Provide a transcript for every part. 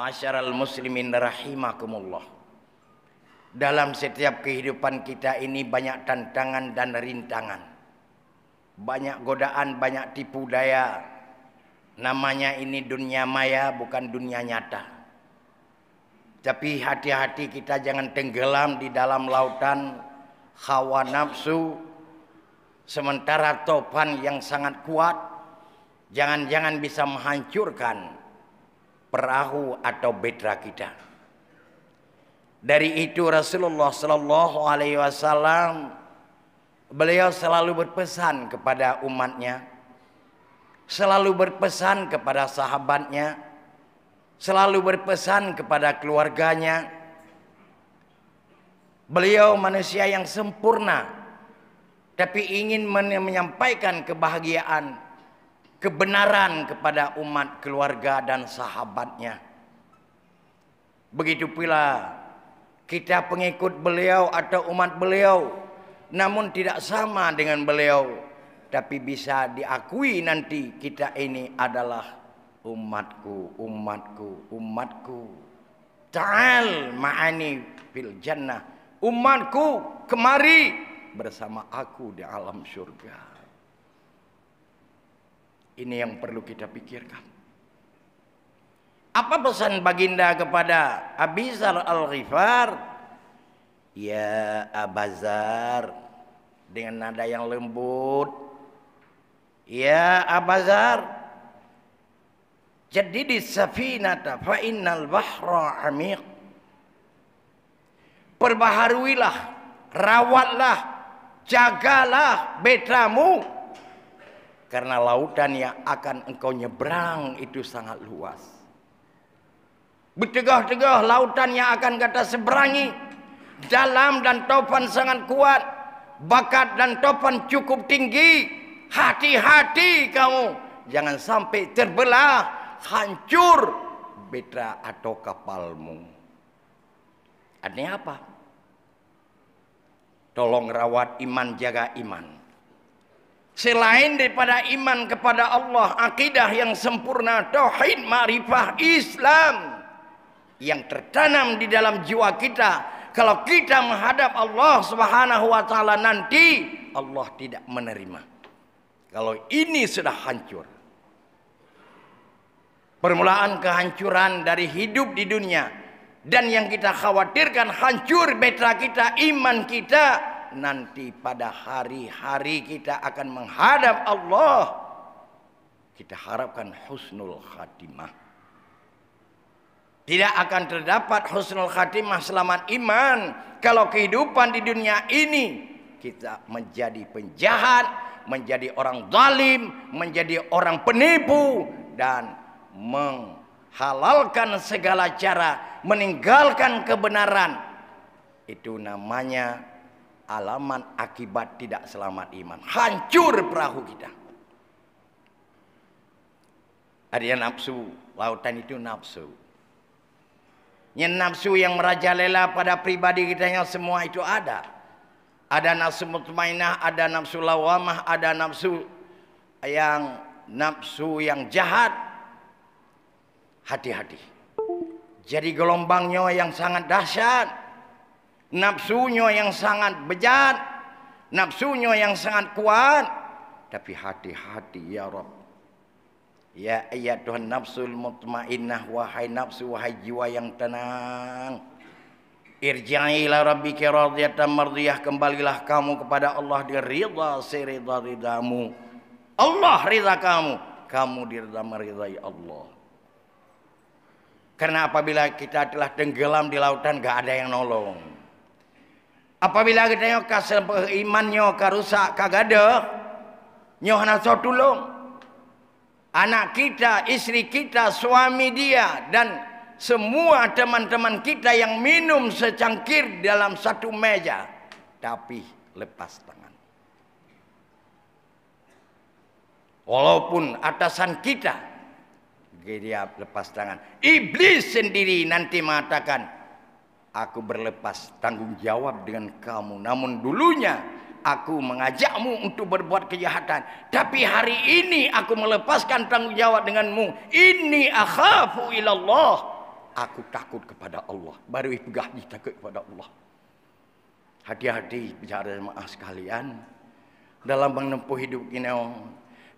Ma'asyaral muslimin rahimakumullah. Dalam setiap kehidupan kita ini banyak tantangan dan rintangan. Banyak godaan, banyak tipu daya. Namanya ini dunia maya, bukan dunia nyata. Tapi hati-hati kita jangan tenggelam di dalam lautan hawa nafsu. Sementara topan yang sangat kuat jangan-jangan bisa menghancurkan perahu atau bedra kita. Dari itu Rasulullah sallallahu alaihi wasallam beliau selalu berpesan kepada umatnya, selalu berpesan kepada sahabatnya, selalu berpesan kepada keluarganya. Beliau manusia yang sempurna, tapi ingin menyampaikan kebahagiaan, kebenaran kepada umat, keluarga dan sahabatnya. Begitu pula kita pengikut beliau atau umat beliau, namun tidak sama dengan beliau, tapi bisa diakui nanti kita ini adalah umatku, umatku, umatku. Ta'al ma'ani fil jannah. Umatku, kemari bersama aku di alam surga. Ini yang perlu kita pikirkan. Apa pesan baginda kepada Abi Dzar Al-Ghifar? Ya Abazar, dengan nada yang lembut. Ya Abazar, jadidis safinata fa innal bahra amiq. Perbaharuilah, rawatlah, jagalah bedramu, karena lautan yang akan engkau nyebrang itu sangat luas. Bertegah-tegah lautan yang akan kita seberangi, dalam dan topan sangat kuat, bakat dan topan cukup tinggi. Hati-hati kamu, jangan sampai terbelah, hancur bedra atau kapalmu. Artinya apa? Tolong rawat iman, jaga iman. Selain daripada iman kepada Allah, akidah yang sempurna, tauhid, ma'rifah, Islam yang tertanam di dalam jiwa kita. Kalau kita menghadap Allah Subhanahu wa taala nanti, Allah tidak menerima. Kalau ini sudah hancur. Permulaan kehancuran dari hidup di dunia, dan yang kita khawatirkan hancur bedra kita, iman kita, nanti pada hari-hari kita akan menghadap Allah. Kita harapkan husnul khatimah. Tidak akan terdapat husnul khatimah, selamat iman, kalau kehidupan di dunia ini kita menjadi penjahat, menjadi orang zalim, menjadi orang penipu, dan menghalalkan segala cara, meninggalkan kebenaran. Itu namanya alamat akibat tidak selamat iman. Hancur perahu kita. Ada nafsu, lautan itu nafsu. Yang nafsu yang merajalela pada pribadi kita yang semua itu ada. Ada nafsu mutmainah, ada nafsu lawamah, ada nafsu yang jahat. Hati-hati. Jadi gelombangnya yang sangat dahsyat, nafsunya yang sangat bejat, nafsunya yang sangat kuat. Tapi hati-hati ya Rabb. Ya ayyatuhan nafsul mutmainnah, wahai nafsu, wahai jiwa yang tenang, irji'i ila rabbiki radiyatan mardiyah, kembalilah kamu kepada Allah di ridha serida ridamu. Allah ridha kamu, kamu diridha meridai Allah. Karena apabila kita telah tenggelam di lautan, gak ada yang nolong. Apabila kita kasih imannya karusak kagada, nyohana so tulung. Anak kita, istri kita, suami dia, dan semua teman-teman kita yang minum secangkir dalam satu meja, tapi lepas tangan. Walaupun atasan kita, dia lepas tangan. Iblis sendiri nanti mengatakan, aku berlepas tanggung jawab dengan kamu. Namun dulunya aku mengajakmu untuk berbuat kejahatan, tapi hari ini aku melepaskan tanggung jawab denganmu. Inni akhafu ilallah. aku takut kepada Allah. Baru pegah takut kepada Allah. Hati-hati bicara jemaah sekalian. Dalam menempuh hidup kita,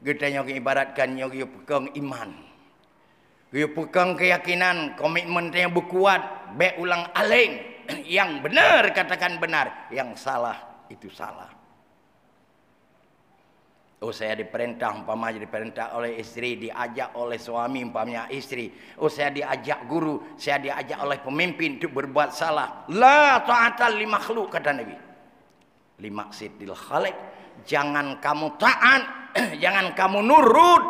kita ibaratkan kita pegang iman. Kita pegang keyakinan, komitmen yang berkuat, baik ulang aling. Yang benar katakan benar, yang salah itu salah. Oh, saya diperintah, umpamanya diperintah oleh istri, diajak oleh suami, umpamanya istri. Oh, saya diajak guru, saya diajak oleh pemimpin untuk berbuat salah. La ta'atal li makhluk, kata Nabi. Li maqsidil khaliq. Jangan kamu taat, jangan kamu nurut.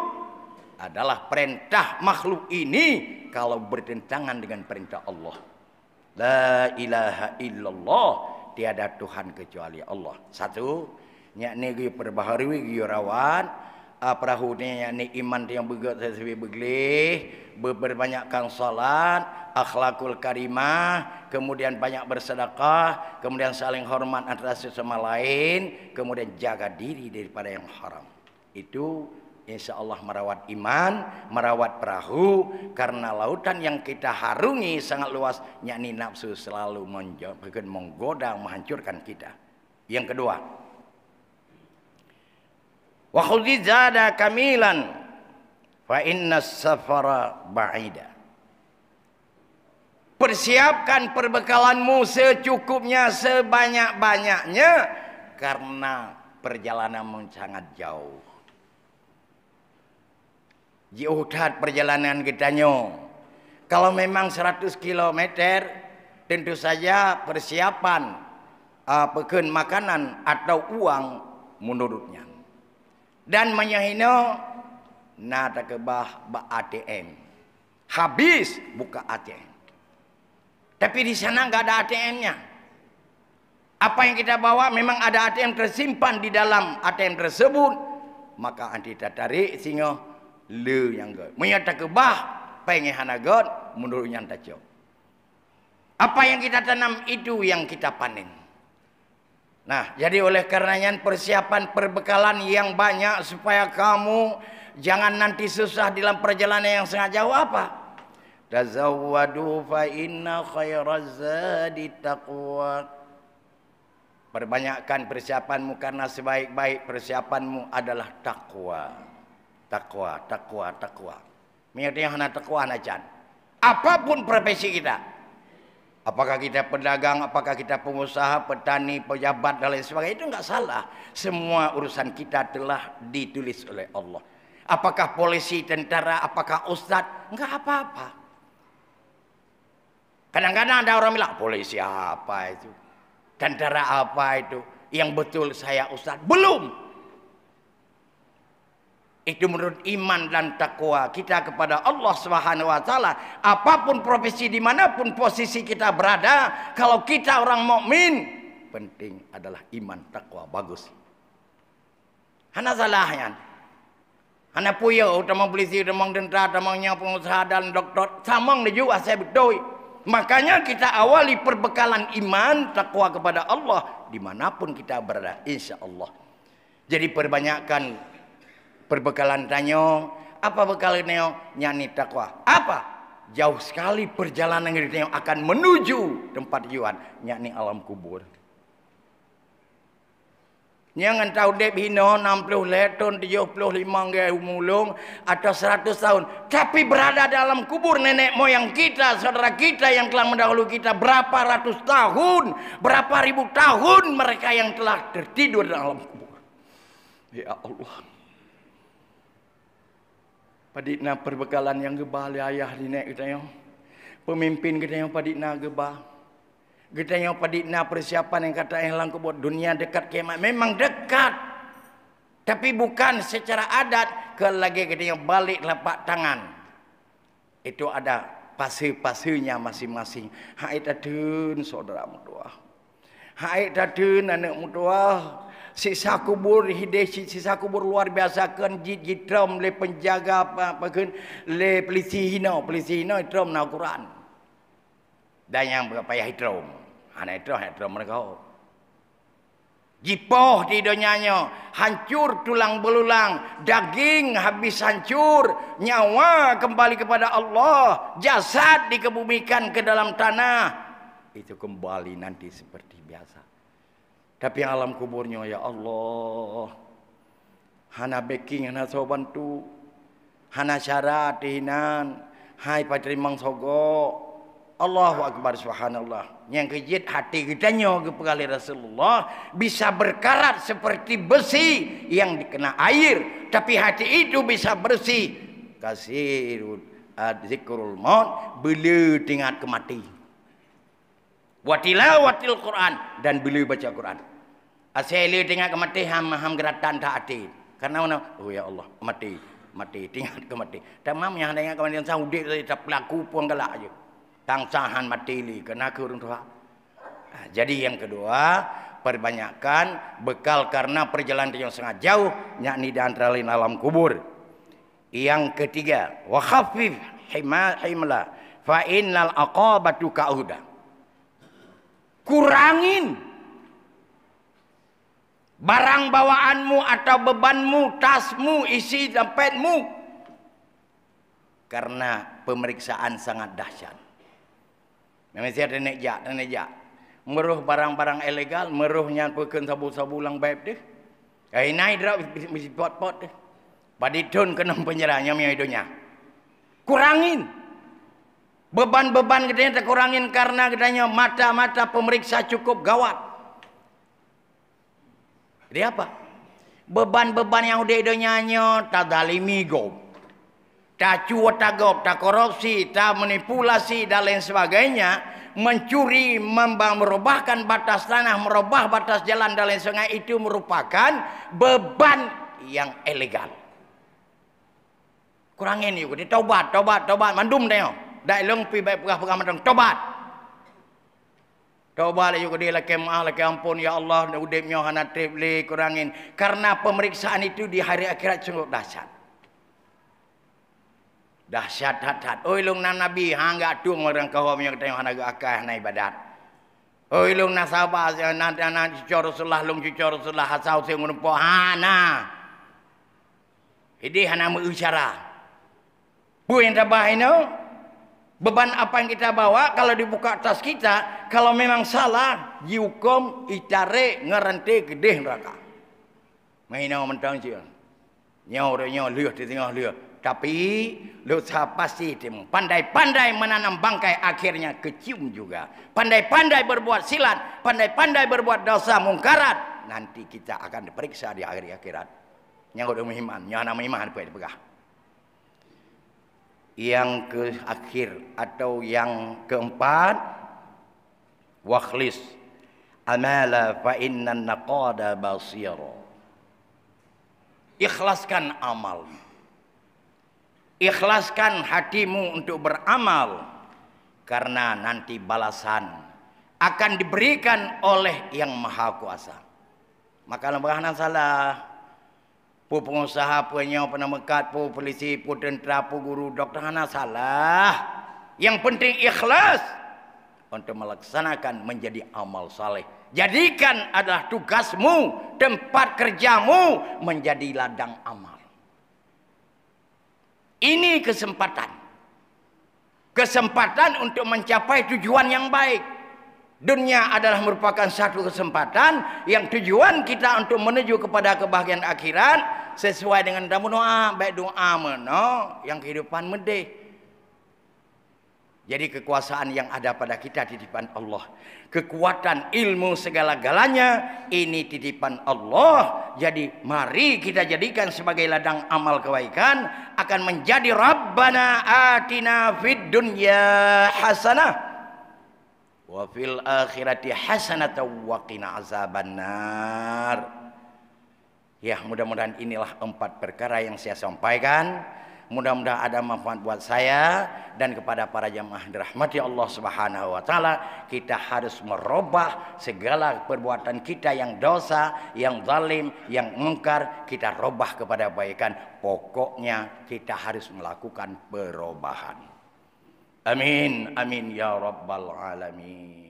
Adalah perintah makhluk ini kalau bertentangan dengan perintah Allah. La ilaha illallah. Tiada Tuhan kecuali Allah. Satu. Yakni dia perbaharui, dia rawat. Perahu ni yakni iman yang beglih, berbanyakkan salat, akhlakul karimah, kemudian banyak bersedekah, kemudian saling hormat antara sesama lain, kemudian jaga diri daripada yang haram. Itu insya-Allah merawat iman, merawat perahu, karena lautan yang kita harungi sangat luas, yakni nafsu selalu menggoda, menghancurkan kita. Yang kedua, wa khudhi zada kamilan fa inna safara ba'ida. Persiapkan perbekalanmu secukupnya, sebanyak-banyaknya, karena perjalananmu sangat jauh. Jauhat perjalanan kita nyo. Kalau memang 100 km, tentu saja persiapan peken makanan atau uang menurutnya. Dan menyahino nada kebah ba ATM. Habis buka ATM. Tapi di sana enggak ada ATM-nya. Apa yang kita bawa memang ada ATM tersimpan di dalam ATM tersebut, maka anti tarik sehingga le yang god. Menyata kebah pengen hanagot menurutnya tajo. Apa yang kita tanam itu yang kita panen. Nah, jadi oleh karenanya persiapan perbekalan yang banyak supaya kamu jangan nanti susah dalam perjalanan yang sangat jauh. Apa? Tazawwadu fa inna khairaz zadi taqwa. Perbanyakkan persiapanmu karena sebaik-baik persiapanmu adalah takwa. Takwa, takwa, takwa. Mengerti yang hana takwa najan. Apapun profesi kita. Apakah kita pedagang, apakah kita pengusaha, petani, pejabat dan lain sebagainya, itu enggak salah. Semua urusan kita telah ditulis oleh Allah. Apakah polisi, tentara, apakah ustadz, enggak apa-apa. Kadang-kadang ada orang bilang, polisi apa itu? Tentara apa itu? Yang betul saya ustadz. Belum. Itu menurut iman dan takwa kita kepada Allah Subhanahu wa taala. Apapun profesi dimanapun posisi kita berada, kalau kita orang mukmin, penting adalah iman takwa bagus. Hana salahnya. Hana puya utama polisi, utama tentara, utama pengusaha dan doktor, samang dia juga saya betul. Makanya kita awali perbekalan iman takwa kepada Allah dimanapun kita berada, insya Allah. Jadi perbanyakkan perbekalan tanyo, apa bekal neo nyani takwa. Apa? Jauh sekali perjalanan kita akan menuju tempat tujuan, yakni alam kubur. Jangan tahu dep hino 60 leton 75 ngai mulung atau 100 tahun, tapi berada dalam kubur nenek moyang kita, saudara kita yang telah mendahului kita berapa ratus tahun, berapa ribu tahun mereka yang telah tertidur dalam kubur. Ya Allah. Padikna perbekalan yang gebah ayah dinek kita yang pemimpin kita yang padikna gebah kita yang padikna persiapan yang kata yang lang kubur dunia dekat kiamat memang dekat, tapi bukan secara adat. Ke lagi kita yang balik lapak tangan itu ada pase-pasenya masing-masing. Hai tadun saudara mutua, hai tadun anak mutua. Sisa kubur hideshi, sisa kubur luar biasa kan jitrom le penjaga apa kan le polisi hino itrom na Quran. Dan yang berapa ya itrom. Ana itrom mereka. Jipoh di dunianya, hancur tulang belulang, daging habis hancur, nyawa kembali kepada Allah, jasad dikebumikan ke dalam tanah. Itu kembali nanti seperti biasa. Tapi alam kuburnya, ya Allah, hana backing, hana so bantu, hana syarat dihinan, hai patrimang sogo. Allahu Akbar, subhanallah. Yang kejit hati kitanya kepada Rasulullah bisa berkarat seperti besi yang dikena air, tapi hati itu bisa bersih. Kasirun zikrul maut, bila ingat kemati. Wa tilawatil Quran, dan bila baca Quran. Asal ingat kemati ham geratan tak hati. Karena mana? Oh ya Allah, mati ingat kemati. Tamam yang ingat kemati Saudi tak pelaku pun galak aja. Tangsahan mati li kena kurung tua. Jadi yang kedua, perbanyakkan bekal karena perjalanan yang sangat jauh, yakni di antara lain alam kubur. Yang ketiga, wa khaffif himla fa innal aqabatu ka'uda. Kurangin barang bawaanmu atau bebanmu, tasmu, isi dompetmu, karena pemeriksaan sangat dahsyat. Malaysia dan nejak meruh barang-barang ilegal, meruhnya pekan sabu-sabu lang baik deh. Naik drop misi pot-pot deh. Paditun kena penjerahnya miadonya. Kurangin beban-beban gedenya kurangin karena gedenya mata-mata pemeriksa cukup gawat. Jadi apa? Beban-beban yang udah idonyanyo tak dalimi go. Tak cuat, tak gop, tak korupsi, tak manipulasi dan lain sebagainya, mencuri, merubahkan batas tanah, merubah batas jalan dan lain sebagainya, itu merupakan beban yang ilegal. Kurangin yuk, tobat, mandum deh, dah lengpi baik pegah mandum, tobat yuk dia laki maaf, laki ampun, ya Allah, udipnya hana tripli, kurangin, karena pemeriksaan itu di hari akhirat sungguh dahsyat. Dahsyat. Oi lung nan nabi hangga tung orang kawam yang tengok hanaga akah na ibadat. Oi lung na sahabat nan cucu Rasulullah lung cucu Rasulullah hasau sing menumpo hana. Ini hana mengisyara. Bu yang tabah ini beban apa yang kita bawa kalau dibuka tas kita, kalau memang salah dihukum itare ngerente gede neraka. Mainau mentang je. Nyaw lihat di tengah lihat. Tapi lusa pasti pandai-pandai menanam bangkai akhirnya kecium juga. Pandai-pandai berbuat silat, pandai-pandai berbuat dosa mungkarat, nanti kita akan diperiksa di akhir akhirat. Yang udah muhiman, yang nama iman pegah. Yang keakhir atau yang keempat, wakhlis amala fa innan naqada basira. Ikhlaskan amal. Ikhlaskan hatimu untuk beramal, karena nanti balasan akan diberikan oleh Yang Maha Kuasa. Maka lembahan salah, pu pengusaha, punya penamekat, pu polisi, pu tentera, pu guru, dokter hana salah. Yang penting ikhlas untuk melaksanakan menjadi amal saleh. Jadikan adalah tugasmu, tempat kerjamu menjadi ladang amal. Ini kesempatan untuk mencapai tujuan yang baik. Dunia adalah merupakan satu kesempatan yang tujuan kita untuk menuju kepada kebahagiaan akhirat sesuai dengan doa, baik doa mana yang kehidupan medeh. Jadi kekuasaan yang ada pada kita titipan Allah. Kekuatan ilmu segala-galanya ini titipan Allah. Jadi mari kita jadikan sebagai ladang amal kebaikan, akan menjadi Rabbana atina fid dunya hasanah wa fil akhirati hasanatan wa qina azabannar. Ya, mudah-mudahan inilah 4 perkara yang saya sampaikan. Mudah-mudahan ada manfaat buat saya dan kepada para jamaah dirahmati Allah Subhanahu wa taala. Kita harus merubah segala perbuatan kita yang dosa, yang zalim, yang mungkar, kita rubah kepada kebaikan. Pokoknya kita harus melakukan perubahan. Amin, amin ya rabbal alamin.